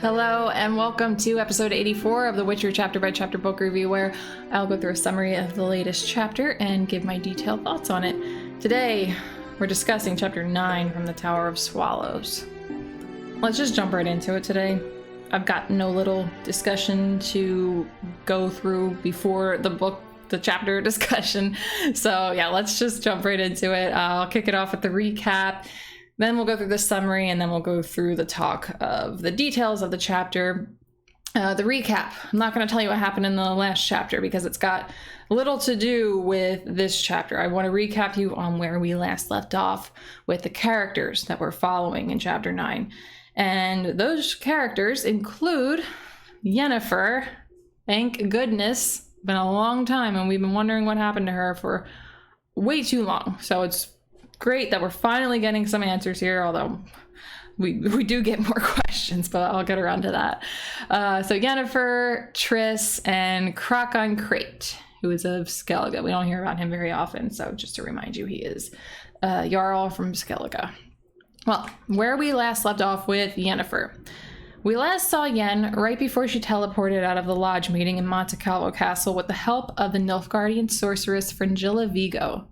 Hello and welcome to episode 84 of the Witcher chapter by chapter book review, where I'll go through a summary of the latest chapter and give my detailed thoughts on it. Today we're discussing chapter 9 from the Tower of Swallows. Let's just jump right into it today. I've got no little discussion to go through before the chapter discussion. So yeah, let's just jump right into it. I'll kick it off with the recap. Then we'll go through the summary, and then we'll go through the talk of the details of the chapter. The recap. I'm not going to tell you what happened in the last chapter because it's got little to do with this chapter. I want to recap you on where we last left off with the characters that we're following in chapter 9. And those characters include Yennefer. Thank goodness. It's been a long time, and we've been wondering what happened to her for way too long. So it's great that we're finally getting some answers here, although we do get more questions, but I'll get around to that. So Yennefer, Triss, and Croc on Crate, who is of Skellige. We don't hear about him very often, so just to remind you, he is Jarl from Skellige. Well, where we last left off with Yennefer. We last saw Yen right before she teleported out of the lodge meeting in Monte Calvo Castle with the help of the Nilfgaardian sorceress Fringella Vigo.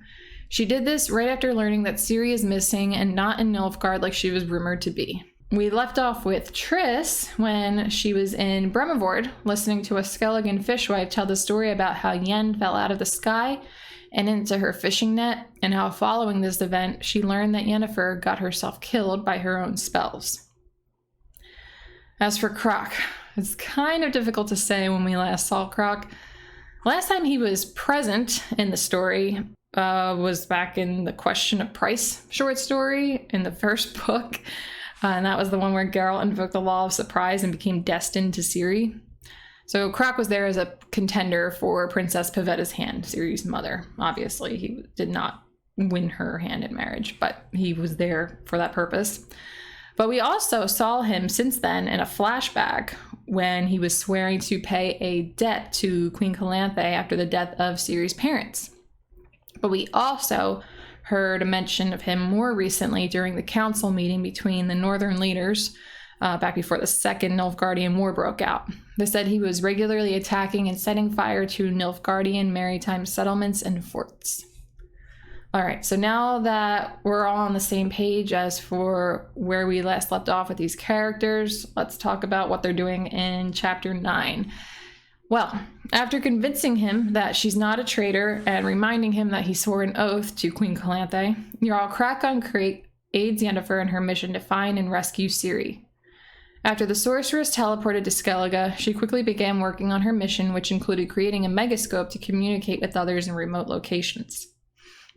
She did this right after learning that Ciri is missing and not in Nilfgaard like she was rumored to be. We left off with Triss when she was in Bremavord, listening to a Skelligan fishwife tell the story about how Yen fell out of the sky and into her fishing net, and how following this event, she learned that Yennefer got herself killed by her own spells. As for Croc, it's kind of difficult to say when we last saw Croc. Last time he was present in the story was back in the Question of Price short story in the first book. And that was the one where Geral invoked the Law of Surprise and became destined to Ciri. So Croc was there as a contender for Princess Pavetta's hand, Ciri's mother. Obviously, he did not win her hand in marriage, but he was there for that purpose. But we also saw him since then in a flashback when he was swearing to pay a debt to Queen Calanthe after the death of Ciri's parents. But we also heard a mention of him more recently during the council meeting between the northern leaders back before the Second Nilfgaardian War broke out. They said he was regularly attacking and setting fire to Nilfgaardian maritime settlements and forts. All right, so now that we're all on the same page as for where we last left off with these characters, let's talk about what they're doing in chapter 9. Well, after convincing him that she's not a traitor and reminding him that he swore an oath to Queen Calanthe, Jarl Croc on Crate aids Yennefer in her mission to find and rescue Ciri. After the sorceress teleported to Skellige, she quickly began working on her mission, which included creating a megascope to communicate with others in remote locations.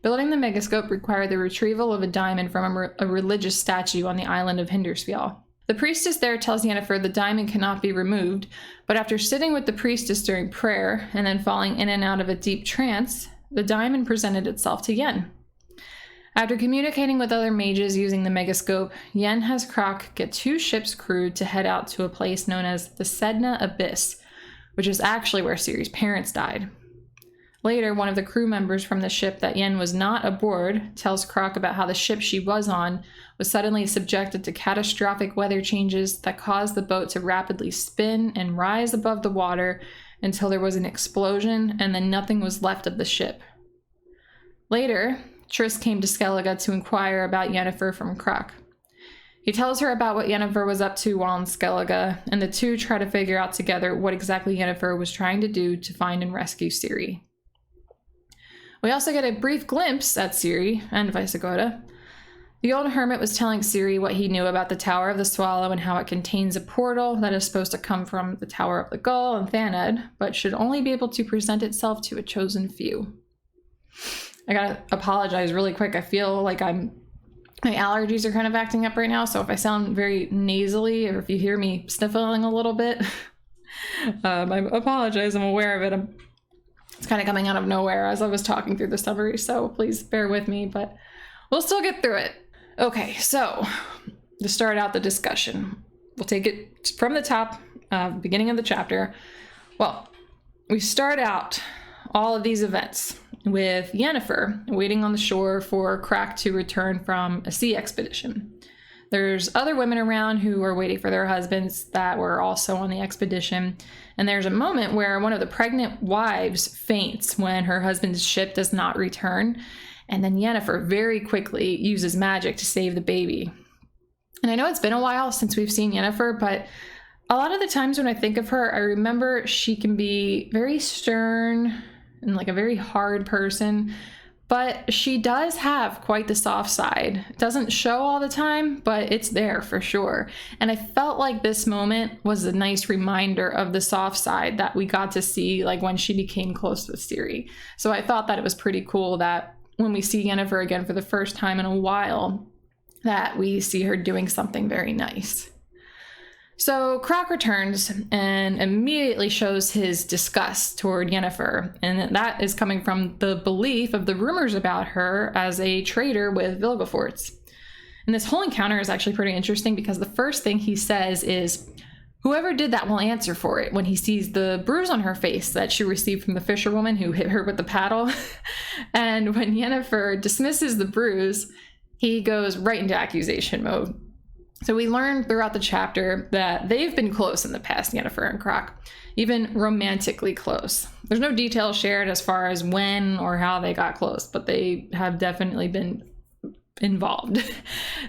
Building the megascope required the retrieval of a diamond from a religious statue on the island of Hindersfjall. The priestess there tells Yennefer the diamond cannot be removed, but after sitting with the priestess during prayer and then falling in and out of a deep trance, the diamond presented itself to Yen. After communicating with other mages using the megascope, Yen has Croc get 2 ships crewed to head out to a place known as the Sedna Abyss, which is actually where Ciri's parents died. Later, one of the crew members from the ship that Yen was not aboard tells Croc about how the ship she was on was suddenly subjected to catastrophic weather changes that caused the boat to rapidly spin and rise above the water until there was an explosion and then nothing was left of the ship. Later, Triss came to Skellige to inquire about Yennefer from Croc. He tells her about what Yennefer was up to while in Skellige, and the two try to figure out together what exactly Yennefer was trying to do to find and rescue Ciri. We also get a brief glimpse at Ciri and Visigoda. The old hermit was telling Ciri what he knew about the Tower of the Swallow and how it contains a portal that is supposed to come from the Tower of the Gull and Thaned, but should only be able to present itself to a chosen few. I gotta apologize really quick. I feel like my allergies are kind of acting up right now, so if I sound very nasally or if you hear me sniffling a little bit, I apologize. I'm aware of it. It's kind of coming out of nowhere as I was talking through the summary, so please bear with me, but we'll still get through it. Okay, so to start out the discussion, we'll take it from the top, beginning of the chapter. Well, we start out all of these events with Yennefer waiting on the shore for Croc to return from a sea expedition. There's other women around who are waiting for their husbands that were also on the expedition. And there's a moment where one of the pregnant wives faints when her husband's ship does not return. And then Yennefer very quickly uses magic to save the baby. And I know it's been a while since we've seen Yennefer, but a lot of the times when I think of her, I remember she can be very stern and like a very hard person. But she does have quite the soft side. It doesn't show all the time, but it's there for sure. And I felt like this moment was a nice reminder of the soft side that we got to see like when she became close with Ciri. So I thought that it was pretty cool that when we see Yennefer again for the first time in a while, that we see her doing something very nice. So Croc returns and immediately shows his disgust toward Yennefer, and that is coming from the belief of the rumors about her as a traitor with Vilgefortz. And this whole encounter is actually pretty interesting because the first thing he says is, whoever did that will answer for it, when he sees the bruise on her face that she received from the fisherwoman who hit her with the paddle. And when Yennefer dismisses the bruise, he goes right into accusation mode. So we learned throughout the chapter that they've been close in the past, Yennefer and Croc, even romantically close. There's no details shared as far as when or how they got close, but they have definitely been involved.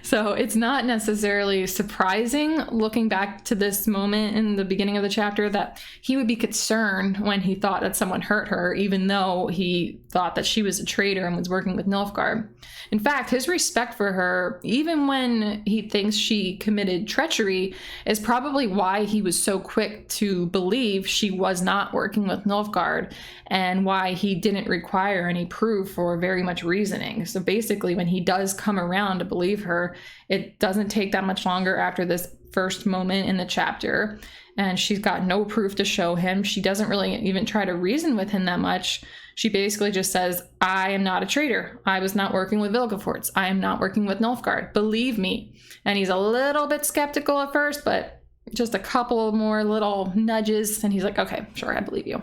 So it's not necessarily surprising looking back to this moment in the beginning of the chapter that he would be concerned when he thought that someone hurt her, even though he thought that she was a traitor and was working with Nilfgaard. In fact, his respect for her, even when he thinks she committed treachery, is probably why he was so quick to believe she was not working with Nilfgaard, and why he didn't require any proof or very much reasoning. So basically, when he does come around to believe her, it doesn't take that much longer after this first moment in the chapter, and she's got no proof to show him. She doesn't really even try to reason with him that much. She basically just says, I am not a traitor. I was not working with Vilgefortz. I am not working with Nilfgaard. Believe me. And he's a little bit skeptical at first, but just a couple more little nudges, and he's like, okay, sure, I believe you.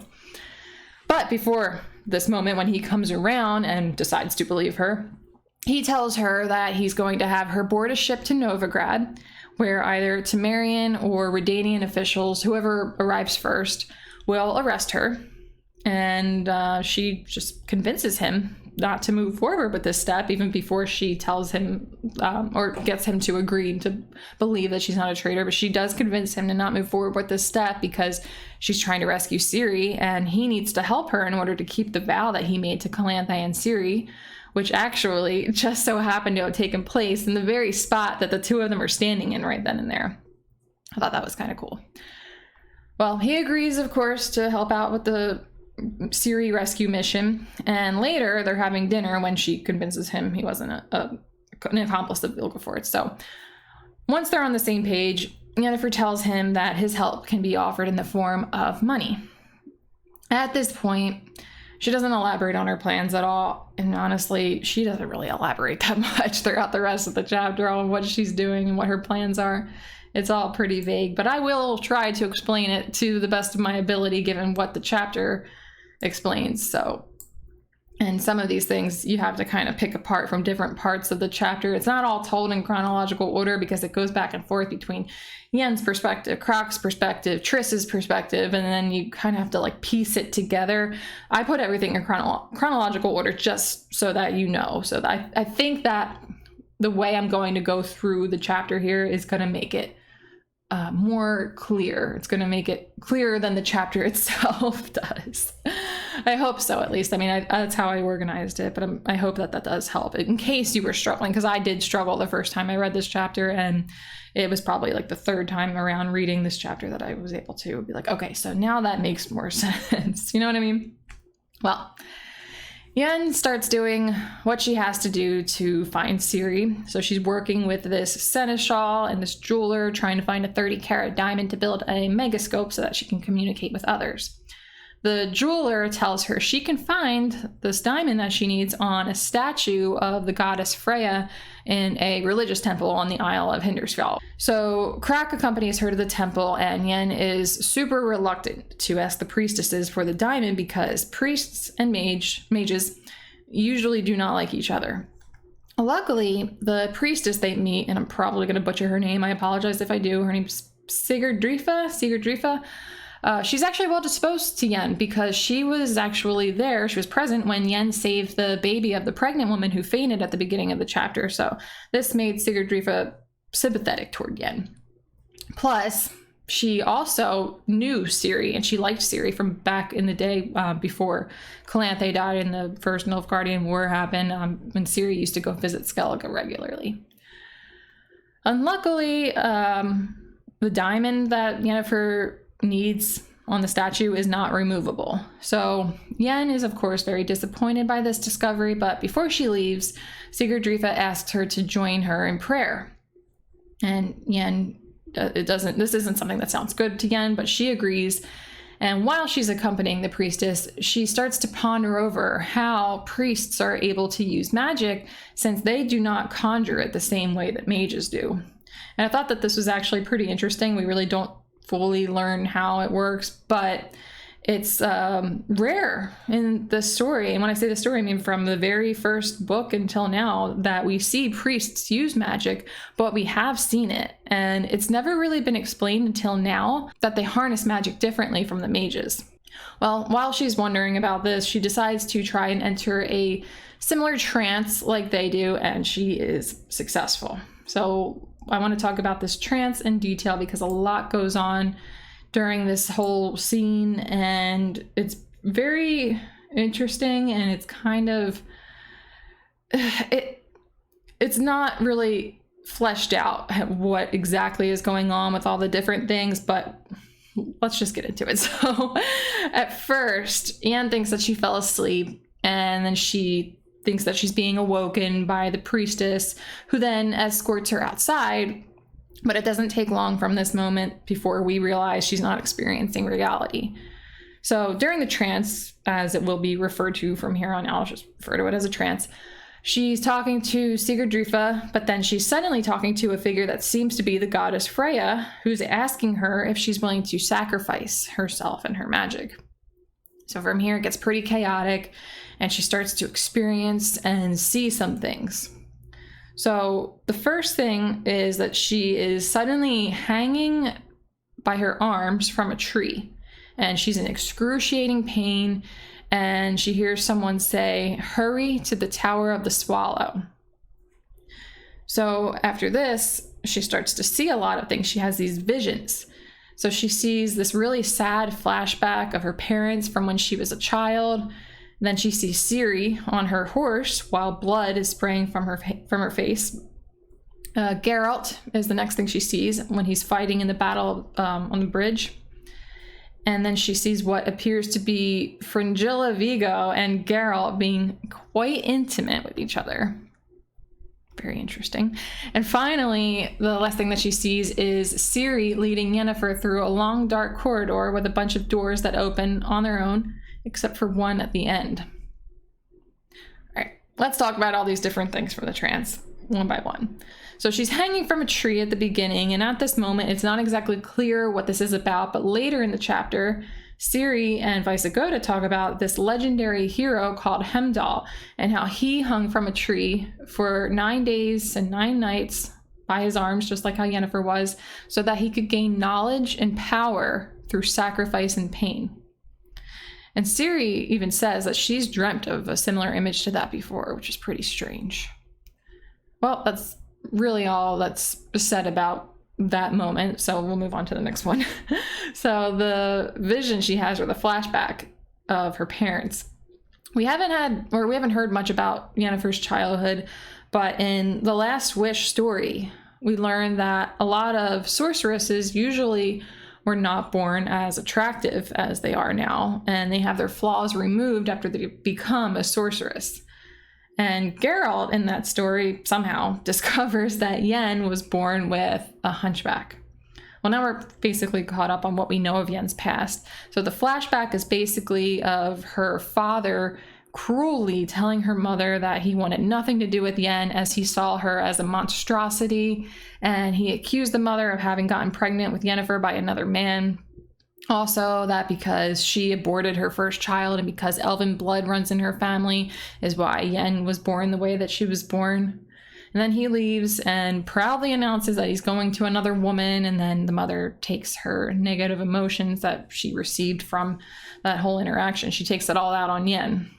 But before this moment, when he comes around and decides to believe her, he tells her that he's going to have her board a ship to Novigrad, where either Temerian or Redanian officials, whoever arrives first, will arrest her. And she just convinces him not to move forward with this step, even before she tells him or gets him to agree to believe that she's not a traitor. But she does convince him to not move forward with this step because she's trying to rescue Ciri, and he needs to help her in order to keep the vow that he made to Calanthe and Ciri, which actually just so happened to have taken place in the very spot that the two of them are standing in right then and there. I thought that was kind of cool. Well, he agrees, of course, to help out with the Ciri rescue mission, and later they're having dinner when she convinces him he wasn't an accomplice of Vilgefortz. So once they're on the same page, Yennefer tells him that his help can be offered in the form of money. At this point, she doesn't elaborate on her plans at all, and honestly, she doesn't really elaborate that much throughout the rest of the chapter on what she's doing and what her plans are. It's all pretty vague, but I will try to explain it to the best of my ability given what the chapter explains. So, and some of these things you have to kind of pick apart from different parts of the chapter. It's not all told in chronological order because it goes back and forth between Yen's perspective, Croc's perspective, Triss's perspective, and then you kind of have to like piece it together. I put everything in chronological order just so that you know. So that I think that the way I'm going to go through the chapter here is going to make it more clear. It's going to make it clearer than the chapter itself does. I hope so, at least. I mean, that's how I organized it, but I hope that does help in case you were struggling, because I did struggle the first time I read this chapter, and it was probably like the third time around reading this chapter that I was able to be like, okay, so now that makes more sense. You know what I mean? Well, Yen starts doing what she has to do to find Ciri. So she's working with this seneschal and this jeweler, trying to find a 30-carat diamond to build a megascope so that she can communicate with others. The jeweler tells her she can find this diamond that she needs on a statue of the goddess Freya in a religious temple on the Isle of Hindarsfjall. So Croc accompanies her to the temple, and Yen is super reluctant to ask the priestesses for the diamond because priests and mages usually do not like each other. Luckily, the priestess they meet, and I'm probably going to butcher her name, I apologize if I do, her name's Sigurd Drifa. She's actually well disposed to Yen because she was actually there. She was present when Yen saved the baby of the pregnant woman who fainted at the beginning of the chapter. So this made Sigurd Drifa sympathetic toward Yen. Plus, she also knew Ciri, and she liked Ciri from back in the day before Calanthe died and the First Nilfgaardian War happened, when Ciri used to go visit Skellige regularly. Unluckily, the diamond that Yennefer needs on the statue is not removable. So Yen is, of course, very disappointed by this discovery, but before she leaves, Sigurd Drifa asks her to join her in prayer. And Yen, this isn't something that sounds good to Yen, but she agrees. And while she's accompanying the priestess, she starts to ponder over how priests are able to use magic since they do not conjure it the same way that mages do. And I thought that this was actually pretty interesting. We really don't fully learn how it works, but it's rare in the story. And when I say the story, I mean from the very first book until now that we see priests use magic, but we have seen it. And it's never really been explained until now that they harness magic differently from the mages. Well, while she's wondering about this, she decides to try and enter a similar trance like they do, and she is successful. So I want to talk about this trance in detail because a lot goes on during this whole scene, and it's very interesting, and it's kind of it's not really fleshed out what exactly is going on with all the different things, but let's just get into it. So at first, Anne thinks that she fell asleep, and then she thinks that she's being awoken by the priestess, who then escorts her outside. But it doesn't take long from this moment before we realize she's not experiencing reality. So during the trance, as it will be referred to from here on out, I'll just refer to it as a trance, she's talking to Sigurd Drifa, but then she's suddenly talking to a figure that seems to be the goddess Freya, who's asking her if she's willing to sacrifice herself and her magic. So from here, it gets pretty chaotic, and she starts to experience and see some things. So the first thing is that she is suddenly hanging by her arms from a tree, and she's in excruciating pain, and she hears someone say, "Hurry to the Tower of the Swallow." So after this, she starts to see a lot of things. She has these visions. So she sees this really sad flashback of her parents from when she was a child. Then she sees Ciri on her horse while blood is spraying from her face. Geralt is the next thing she sees when he's fighting in the battle on the bridge. And then she sees what appears to be Fringella Vigo and Geralt being quite intimate with each other. Very interesting. And finally, the last thing that she sees is Ciri leading Yennefer through a long dark corridor with a bunch of doors that open on their own, except for one at the end. All right, let's talk about all these different things from the trance, one by one. So she's hanging from a tree at the beginning, and at this moment, it's not exactly clear what this is about, but later in the chapter, Ciri and Visigoda talk about this legendary hero called Heimdall, and how he hung from a tree for 9 days and 9 nights by his arms, just like how Yennefer was, so that he could gain knowledge and power through sacrifice and pain. And Ciri even says that she's dreamt of a similar image to that before, which is pretty strange. Well, that's really all that's said about that moment, so we'll move on to the next one. So the vision she has, or the flashback of her parents, we haven't heard much about Yennefer's childhood, but in the Last Wish story, we learn that a lot of sorceresses usually were not born as attractive as they are now, and they have their flaws removed after they become a sorceress. And Geralt in that story somehow discovers that Yen was born with a hunchback. Well, now we're basically caught up on what we know of Yen's past. So the flashback is basically of her father cruelly telling her mother that he wanted nothing to do with Yen, as he saw her as a monstrosity, and he accused the mother of having gotten pregnant with Yennefer by another man. Also, that because she aborted her first child and because elven blood runs in her family is why Yen was born the way that she was born. And then he leaves and proudly announces that he's going to another woman. And then the mother takes her negative emotions that she received from that whole interaction. She takes it all out on Yen.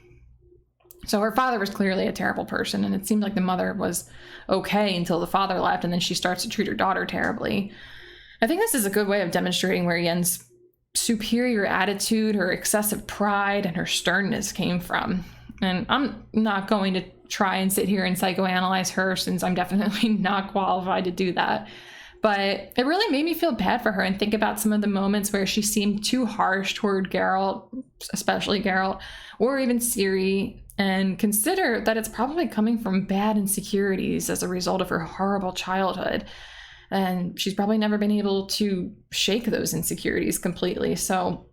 So her father was clearly a terrible person. And it seemed like the mother was okay until the father left. And then she starts to treat her daughter terribly. I think this is a good way of demonstrating where Yen's superior attitude, her excessive pride, and her sternness came from. And I'm not going to try and sit here and psychoanalyze her, since I'm definitely not qualified to do that. But it really made me feel bad for her and think about some of the moments where she seemed too harsh toward Geral, especially Geral, or even Ciri, and consider that it's probably coming from bad insecurities as a result of her horrible childhood. And she's probably never been able to shake those insecurities completely. So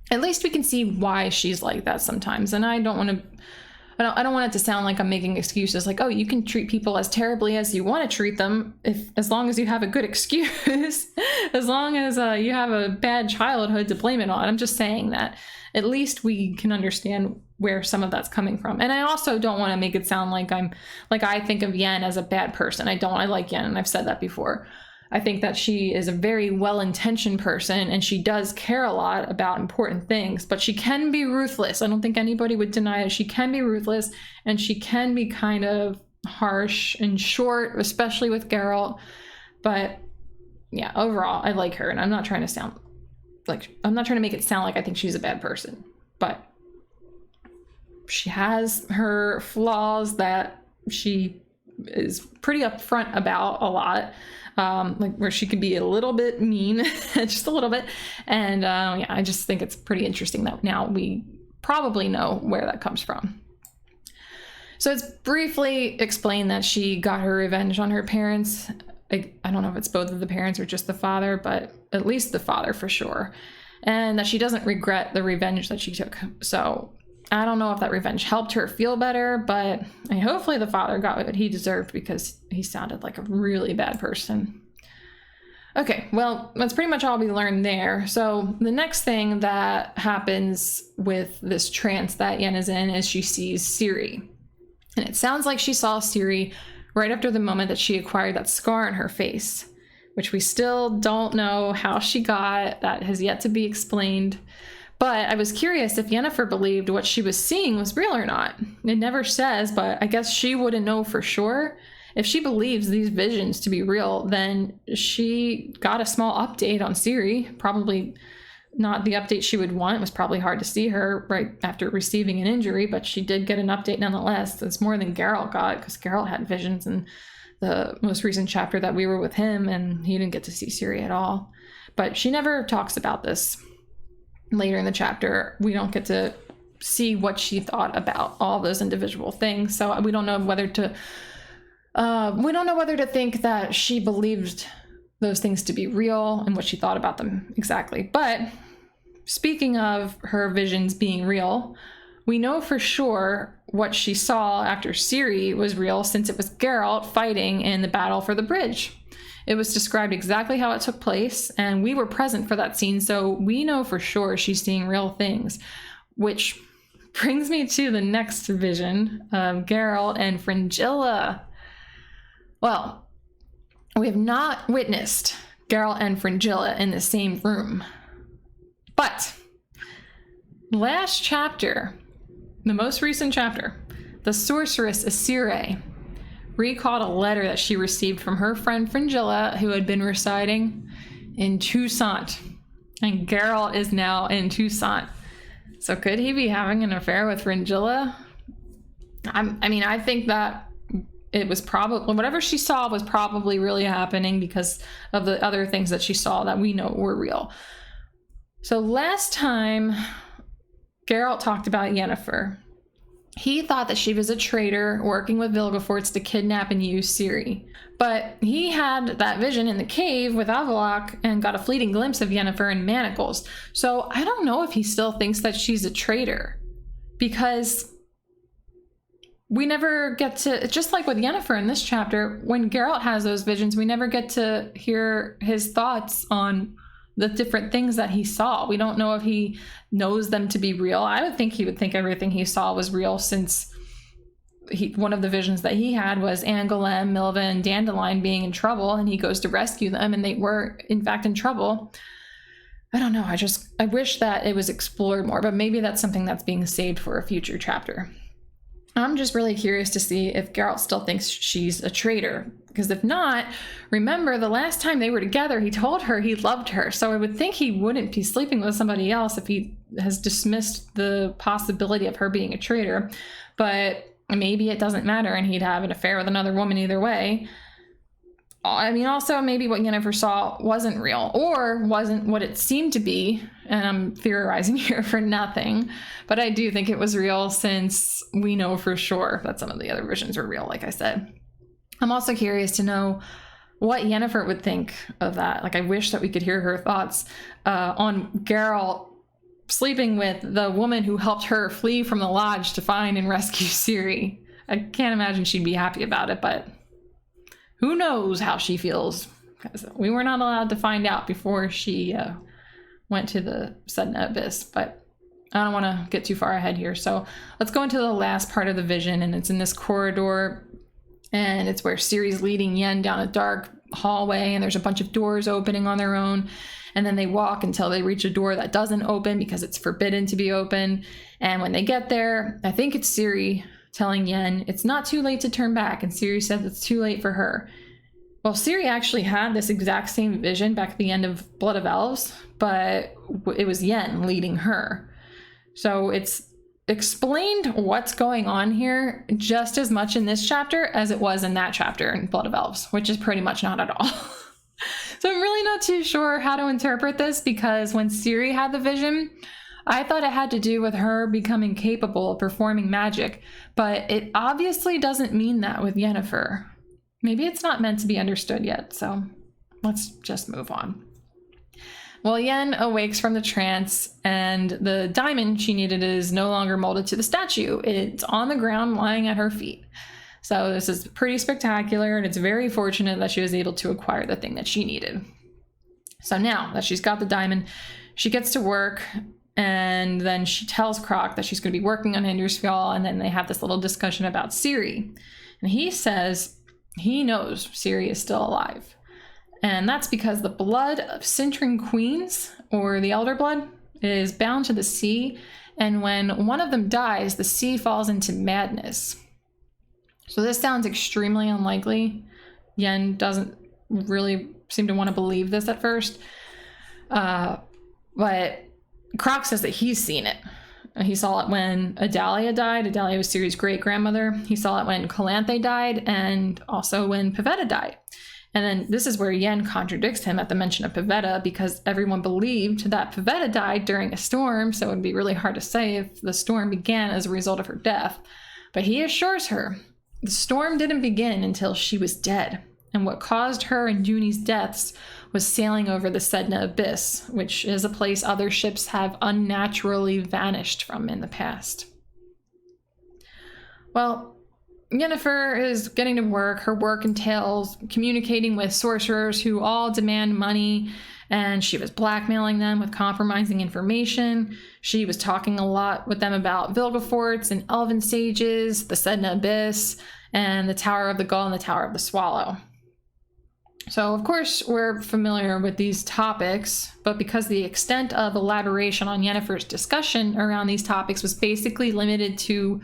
at least we can see why she's like that sometimes. And I don't want it to sound like I'm making excuses like, oh, you can treat people as terribly as you want to treat them as long as you have a good excuse, as long as you have a bad childhood to blame it on. I'm just saying that at least we can understand where some of that's coming from. And I also don't want to make it sound like I think of Yen as a bad person. I like Yen, and I've said that before. I think that she is a very well-intentioned person, and she does care a lot about important things, but she can be ruthless. I don't think anybody would deny it. She can be ruthless, and she can be kind of harsh and short, especially with Geral. But yeah, overall, I like her, and I'm not trying to make it sound like I think she's a bad person, but she has her flaws that she is pretty upfront about a lot, like where she can be a little bit mean, just a little bit. And yeah, I just think it's pretty interesting that now we probably know where that comes from. So it's briefly explained that she got her revenge on her parents. I don't know if it's both of the parents or just the father, but at least the father for sure. And that she doesn't regret the revenge that she took. So I don't know if that revenge helped her feel better, but hopefully the father got what he deserved, because he sounded like a really bad person. Okay, well, that's pretty much all we learned there. So the next thing that happens with this trance that Yen is in is she sees Ciri. And it sounds like she saw Ciri right after the moment that she acquired that scar on her face, which we still don't know how she got. That has yet to be explained. But I was curious if Yennefer believed what she was seeing was real or not. It never says, but I guess she wouldn't know for sure. If she believes these visions to be real, then she got a small update on Ciri. Probably not the update she would want. It was probably hard to see her right after receiving an injury, but she did get an update nonetheless. It's more than Geral got, because Geral had visions in the most recent chapter that we were with him, and he didn't get to see Ciri at all. But she never talks about this. Later in the chapter, we don't get to see what she thought about all those individual things. So we don't know whether to think that she believed those things to be real and what she thought about them exactly. But speaking of her visions being real, we know for sure what she saw after Ciri was real, since it was Geral fighting in the battle for the bridge. It was described exactly how it took place, and we were present for that scene, so we know for sure she's seeing real things, which brings me to the next vision of Geral and Fringella. Well, we have not witnessed Geral and Fringella in the same room, but last chapter, the most recent chapter, the sorceress Asire recalled a letter that she received from her friend Fringella, who had been residing in Toussaint. And Geral is now in Toussaint. So could he be having an affair with Fringella? I think that it was probably, whatever she saw was probably really happening because of the other things that she saw that we know were real. So last time Geral talked about Yennefer, he thought that she was a traitor working with Vilgefortz to kidnap and use Ciri. But he had that vision in the cave with Avallac'h and got a fleeting glimpse of Yennefer in manacles. So I don't know if he still thinks that she's a traitor, because we never get to, just like with Yennefer in this chapter, when Geralt has those visions, we never get to hear his thoughts on the different things that he saw. We don't know if he knows them to be real. I would think he would think everything he saw was real, since one of the visions that he had was Angoulême, Milva, and Dandelion being in trouble, and he goes to rescue them, and they were in fact in trouble. I don't know. I wish that it was explored more, but maybe that's something that's being saved for a future chapter. I'm just really curious to see if Geralt still thinks she's a traitor, because if not, remember the last time they were together, he told her he loved her. So I would think he wouldn't be sleeping with somebody else if he has dismissed the possibility of her being a traitor. But maybe it doesn't matter and he'd have an affair with another woman either way. I mean, also maybe what Yennefer saw wasn't real or wasn't what it seemed to be. And I'm theorizing here for nothing. But I do think it was real since we know for sure that some of the other visions were real, like I said. I'm also curious to know what Yennefer would think of that. Like, I wish that we could hear her thoughts on Geralt sleeping with the woman who helped her flee from the lodge to find and rescue Ciri. I can't imagine she'd be happy about it, but who knows how she feels, because we were not allowed to find out before she went to the Sedna Abyss. But I don't want to get too far ahead here, so let's go into the last part of the vision, and it's in this corridor, and it's where Ciri's leading Yen down a dark hallway, and there's a bunch of doors opening on their own, and then they walk until they reach a door that doesn't open because it's forbidden to be open. And when they get there, I think it's Ciri telling Yen it's not too late to turn back, and Ciri says it's too late for her. Well, Ciri actually had this exact same vision back at the end of Blood of Elves, but it was Yen leading her. So it's explained what's going on here just as much in this chapter as it was in that chapter in Blood of Elves, which is pretty much not at all. So I'm really not too sure how to interpret this, because when Ciri had the vision, I thought it had to do with her becoming capable of performing magic, but it obviously doesn't mean that with Yennefer. Maybe it's not meant to be understood yet, so let's just move on. Well, Yen awakes from the trance, and the diamond she needed is no longer molded to the statue. It's on the ground lying at her feet. So this is pretty spectacular, and it's very fortunate that she was able to acquire the thing that she needed. So now that she's got the diamond, she gets to work, and then she tells Croc that she's going to be working on Hindarsfjall, and then they have this little discussion about Ciri. And he says he knows Ciri is still alive. And that's because the blood of Cintran queens, or the Elder Blood, is bound to the sea, and when one of them dies, the sea falls into madness. So this sounds extremely unlikely. Yen doesn't really seem to want to believe this at first. But Croc says that he's seen it. He saw it when Adalia died. Adalia was Ciri's great-grandmother. He saw it when Calanthe died, and also when Pavetta died. And then this is where Yen contradicts him at the mention of Pavetta, because everyone believed that Pavetta died during a storm, so it would be really hard to say if the storm began as a result of her death. But he assures her the storm didn't begin until she was dead, and what caused her and Juni's deaths was sailing over the Sedna Abyss, which is a place other ships have unnaturally vanished from in the past. Well, Yennefer is getting to work. Her work entails communicating with sorcerers who all demand money, and she was blackmailing them with compromising information. She was talking a lot with them about Vilgefortz and Elven Sages, the Sedna Abyss, and the Tower of the Gull and the Tower of the Swallow. So, of course, we're familiar with these topics, but because the extent of elaboration on Yennefer's discussion around these topics was basically limited to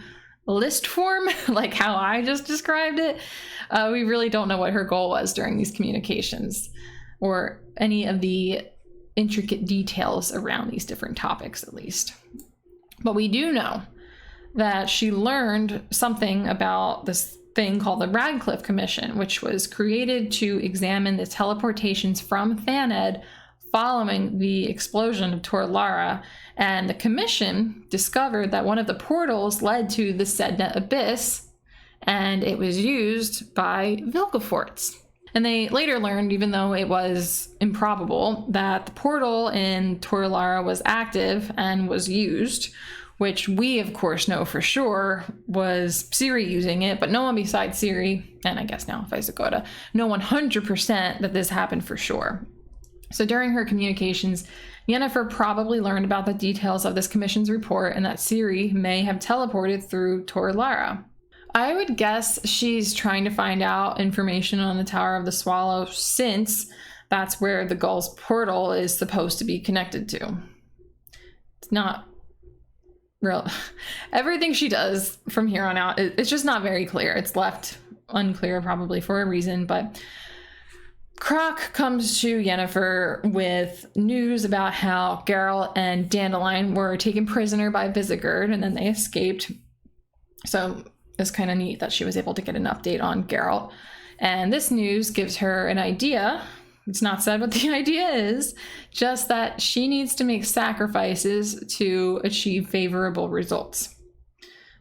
list form, like how I just described it, we really don't know what her goal was during these communications, or any of the intricate details around these different topics, at least. But we do know that she learned something about this thing called the Radcliffe Commission, which was created to examine the teleportations from Thanedd following the explosion of Tor Lara, and the commission discovered that one of the portals led to the Sedna Abyss, and it was used by Vilgefortz. And they later learned, even though it was improbable, that the portal in Tor Lara was active and was used, which we, of course, know for sure was Ciri using it, but no one besides Ciri, and I guess now Vizagota, know 100% that this happened for sure. So during her communications, Yennefer probably learned about the details of this commission's report and that Ciri may have teleported through Tor Lara. I would guess she's trying to find out information on the Tower of the Swallow, since that's where the Gull's portal is supposed to be connected to. It's not real. Everything she does from here on out, it's just not very clear. It's left unclear, probably for a reason, but Croc comes to Yennefer with news about how Geral and Dandelion were taken prisoner by Visegerd, and then they escaped. So it's kind of neat that she was able to get an update on Geral. And this news gives her an idea. It's not said what the idea is, just that she needs to make sacrifices to achieve favorable results.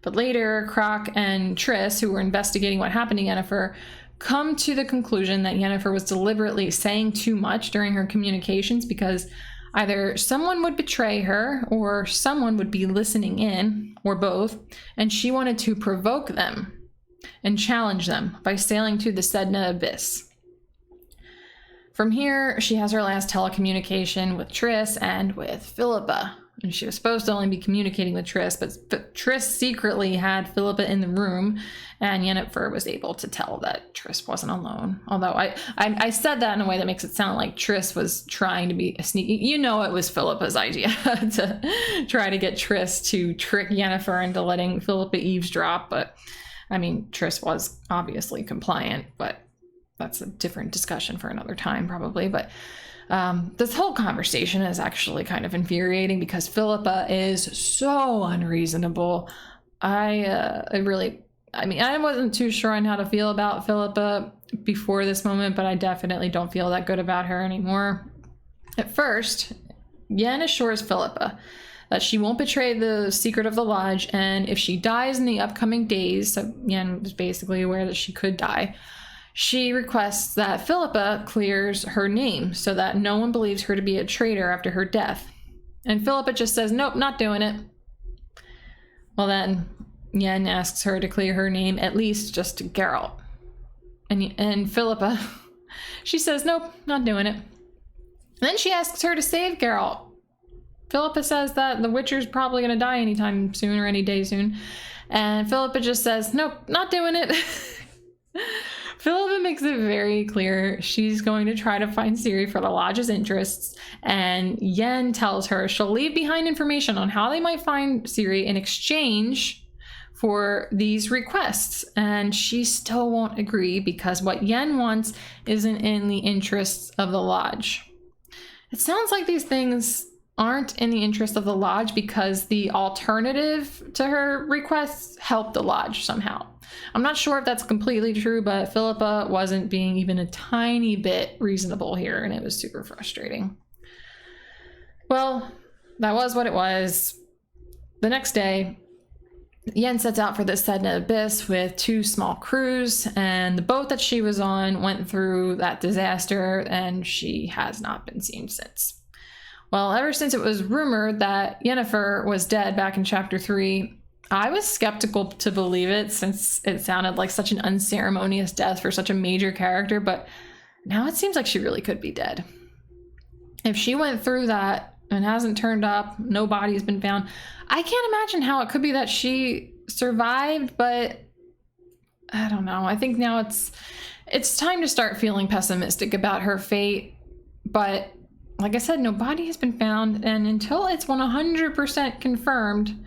But later, Croc and Triss, who were investigating what happened to Yennefer, come to the conclusion that Yennefer was deliberately saying too much during her communications because either someone would betray her or someone would be listening in, or both, and she wanted to provoke them and challenge them by sailing to the Sedna abyss. From here, she has her last telecommunication with Triss and with Philippa. And she was supposed to only be communicating with Triss, but Triss secretly had Philippa in the room, and Yennefer was able to tell that Triss wasn't alone. Although I said that in a way that makes it sound like Triss was trying to be a sneaky. You know, it was Philippa's idea to try to get Triss to trick Yennefer into letting Philippa eavesdrop. But I mean, Triss was obviously compliant, but that's a different discussion for another time, probably. But this whole conversation is actually kind of infuriating because Philippa is so unreasonable. I wasn't too sure on how to feel about Philippa before this moment, but I definitely don't feel that good about her anymore. At first, Yen assures Philippa that she won't betray the secret of the lodge, and if she dies in the upcoming days, so Yen was basically aware that she could die, she requests that Philippa clears her name so that no one believes her to be a traitor after her death. And Philippa just says, nope, not doing it. Well, then Yen asks her to clear her name, at least just to Geral. And Philippa, she says, nope, not doing it. Then she asks her to save Geral. Philippa says that the Witcher's probably going to die anytime soon or any day soon. And Philippa just says, nope, not doing it. Philippa makes it very clear she's going to try to find Ciri for the lodge's interests, and Yen tells her she'll leave behind information on how they might find Ciri in exchange for these requests, and she still won't agree because what Yen wants isn't in the interests of the lodge. It sounds like these things aren't in the interest of the lodge because the alternative to her requests help the lodge somehow. I'm not sure if that's completely true, but Philippa wasn't being even a tiny bit reasonable here, and it was super frustrating. Well, that was what it was. The next day, Yen sets out for the Sedna Abyss with 2 small crews, and the boat that she was on went through that disaster, and she has not been seen since. Well, ever since it was rumored that Yennefer was dead back in chapter 3, I was skeptical to believe it since it sounded like such an unceremonious death for such a major character, but now it seems like she really could be dead. If she went through that and hasn't turned up, no body's been found, I can't imagine how it could be that she survived, but I don't know. I think now it's time to start feeling pessimistic about her fate, but like I said, no body has been found, and until it's 100% confirmed,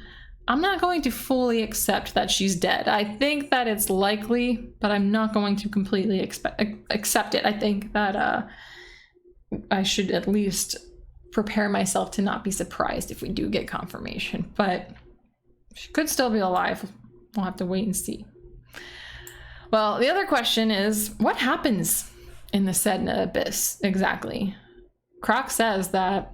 I'm not going to fully accept that she's dead. I think that it's likely, but I'm not going to completely accept it. I think that I should at least prepare myself to not be surprised if we do get confirmation. But she could still be alive. We'll have to wait and see. Well, the other question is, what happens in the Sedna Abyss exactly? Croc says that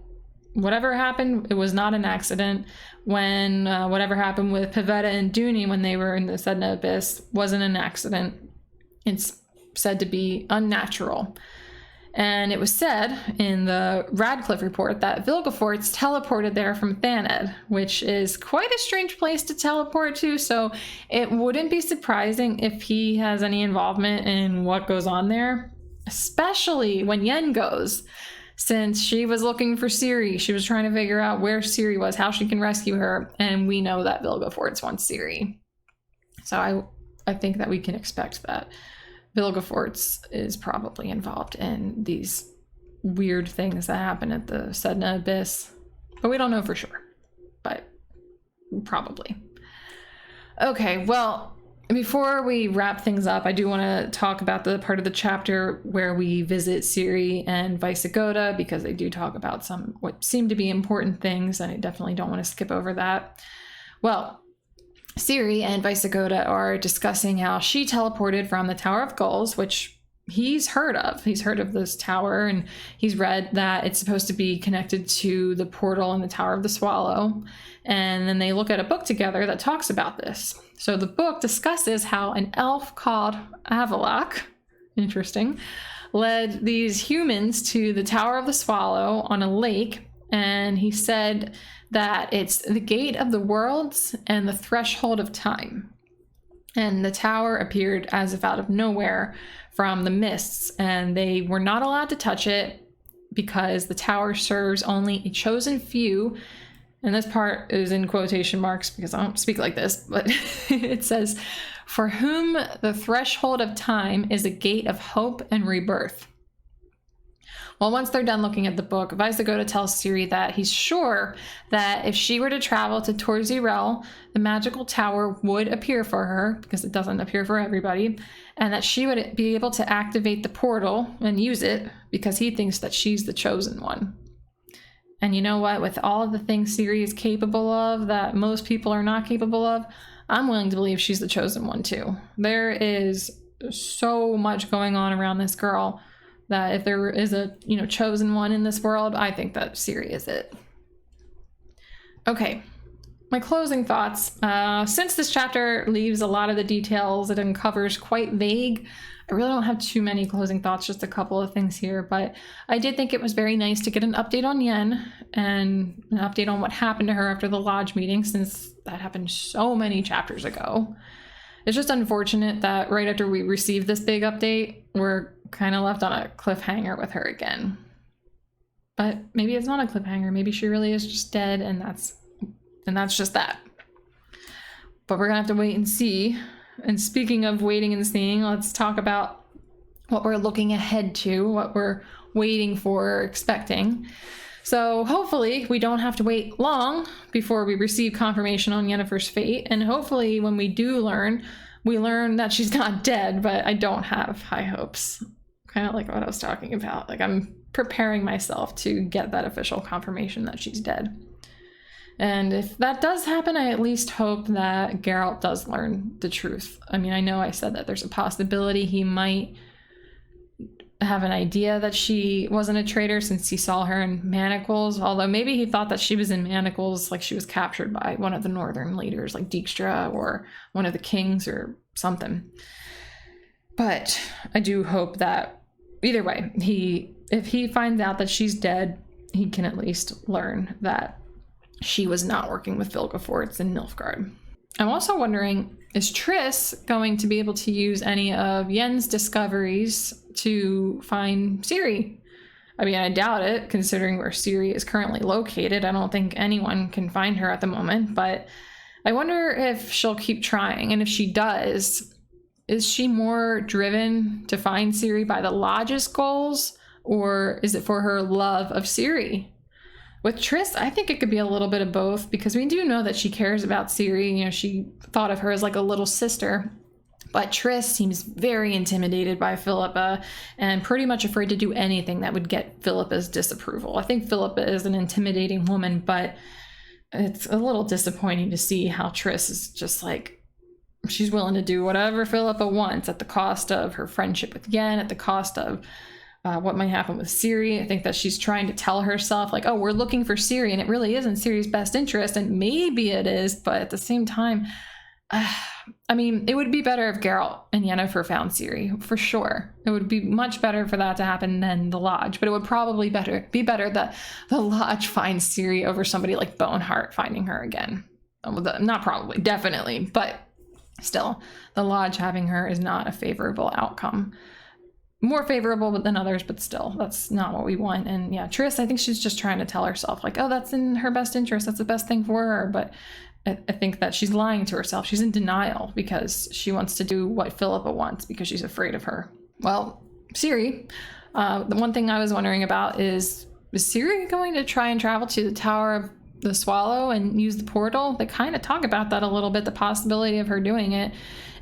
whatever happened, it was not an accident. When whatever happened with Pavetta and Dooney when they were in the Sedna Abyss wasn't an accident. It's said to be unnatural. And it was said in the Radcliffe report that Vilgefortz teleported there from Thanedd, which is quite a strange place to teleport to, so it wouldn't be surprising if he has any involvement in what goes on there, especially when Yen goes. Since she was looking for Ciri, she was trying to figure out where Ciri was, how she can rescue her, and we know that Vilgefortz wants Ciri. So I think that we can expect that Vilgefortz is probably involved in these weird things that happen at the Sedna Abyss. But we don't know for sure. But probably. Okay, well, before we wrap things up, I do want to talk about the part of the chapter where we visit Ciri and Visigoda, because they do talk about some what seem to be important things, and I definitely don't want to skip over that. Well, Ciri and Visigoda are discussing how she teleported from the Tower of Gulls, which he's heard of. He's heard of this tower, and he's read that it's supposed to be connected to the portal in the Tower of the Swallow. And then they look at a book together that talks about this. So the book discusses how an elf called Avalok, interesting, led these humans to the Tower of the Swallow on a lake. And he said that it's the gate of the worlds and the threshold of time. And the tower appeared as if out of nowhere from the mists, and they were not allowed to touch it because the tower serves only a chosen few. And this part is in quotation marks because I don't speak like this, but it says, "For whom the threshold of time is a gate of hope and rebirth." Well, once they're done looking at the book, Visigoda tells Ciri that he's sure that if she were to travel to Geral, the magical tower would appear for her, because it doesn't appear for everybody, and that she would be able to activate the portal and use it because he thinks that she's the chosen one. And you know what? With all of the things Ciri is capable of that most people are not capable of, I'm willing to believe she's the chosen one too. There is so much going on around this girl that if there is a, chosen one in this world, I think that Ciri is it. Okay, my closing thoughts. Since this chapter leaves a lot of the details it uncovers quite vague, I really don't have too many closing thoughts, just a couple of things here, but I did think it was very nice to get an update on Yen and an update on what happened to her after the lodge meeting, since that happened so many chapters ago. It's just unfortunate that right after we received this big update, we're kind of left on a cliffhanger with her again. But maybe it's not a cliffhanger. Maybe she really is just dead, and that's just that. But we're gonna have to wait and see. And speaking of waiting and seeing, let's talk about what we're looking ahead to, what we're waiting for, or expecting. So hopefully we don't have to wait long before we receive confirmation on Yennefer's fate. And hopefully when we do learn, we learn that she's not dead, but I don't have high hopes. Kind of like what I was talking about. Like, I'm preparing myself to get that official confirmation that she's dead. And if that does happen, I at least hope that Geralt does learn the truth. I mean, I know I said that there's a possibility he might have an idea that she wasn't a traitor since he saw her in manacles, although maybe he thought that she was in manacles, like she was captured by one of the northern leaders, like Dijkstra or one of the kings or something. But I do hope that either way, if he finds out that she's dead, he can at least learn that she was not working with Vilgefortz and Nilfgaard. I'm also wondering, is Triss going to be able to use any of Yen's discoveries to find Ciri? I mean, I doubt it, considering where Ciri is currently located. I don't think anyone can find her at the moment, but I wonder if she'll keep trying, and if she does, is she more driven to find Ciri by the Lodge's goals, or is it for her love of Ciri? With Triss, I think it could be a little bit of both, because we do know that she cares about Ciri. She thought of her as like a little sister. But Triss seems very intimidated by Philippa and pretty much afraid to do anything that would get Philippa's disapproval. I think Philippa is an intimidating woman, but it's a little disappointing to see how Triss is just like, she's willing to do whatever Philippa wants at the cost of her friendship with Yen, at the cost of what might happen with Ciri. I think that she's trying to tell herself, like, oh, we're looking for Ciri, and it really isn't Ciri's best interest, and maybe it is, but at the same time, I mean, it would be better if Geralt and Yennefer found Ciri, for sure. It would be much better for that to happen than the Lodge, but it would probably be better that the Lodge finds Ciri over somebody like Boneheart finding her again. Not probably, definitely, but still, the Lodge having her is not a favorable outcome. More favorable than others, but still, that's not what we want. And yeah, Triss, I think she's just trying to tell herself, like, oh, that's in her best interest. That's the best thing for her. But I think that she's lying to herself. She's in denial because she wants to do what Philippa wants because she's afraid of her. Well, Ciri, the one thing I was wondering about is Ciri going to try and travel to the Tower of the Swallow and use the portal? They kind of talk about that a little bit, the possibility of her doing it.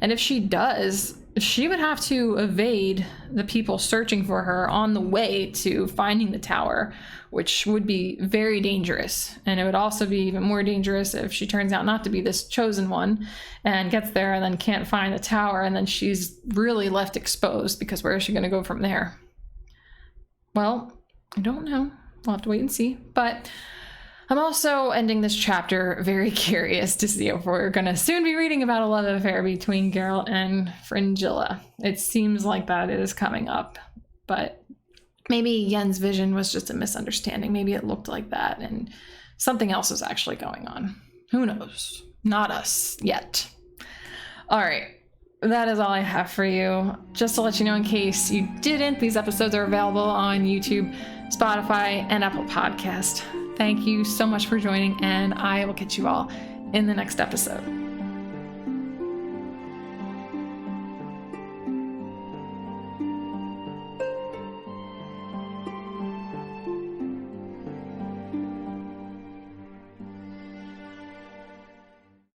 And if she does, she would have to evade the people searching for her on the way to finding the tower, which would be very dangerous. And it would also be even more dangerous if she turns out not to be this chosen one and gets there and then can't find the tower, and then she's really left exposed, because where is she going to go from there? Well, I don't know. We'll have to wait and see. But I'm also ending this chapter very curious to see if we're going to soon be reading about a love affair between Geral and Fringella. It seems like that is coming up, but maybe Yen's vision was just a misunderstanding. Maybe it looked like that and something else is actually going on. Who knows? Not us yet. All right. That is all I have for you. Just to let you know, in case you didn't, these episodes are available on YouTube, Spotify, and Apple Podcast. Thank you so much for joining, and I will catch you all in the next episode.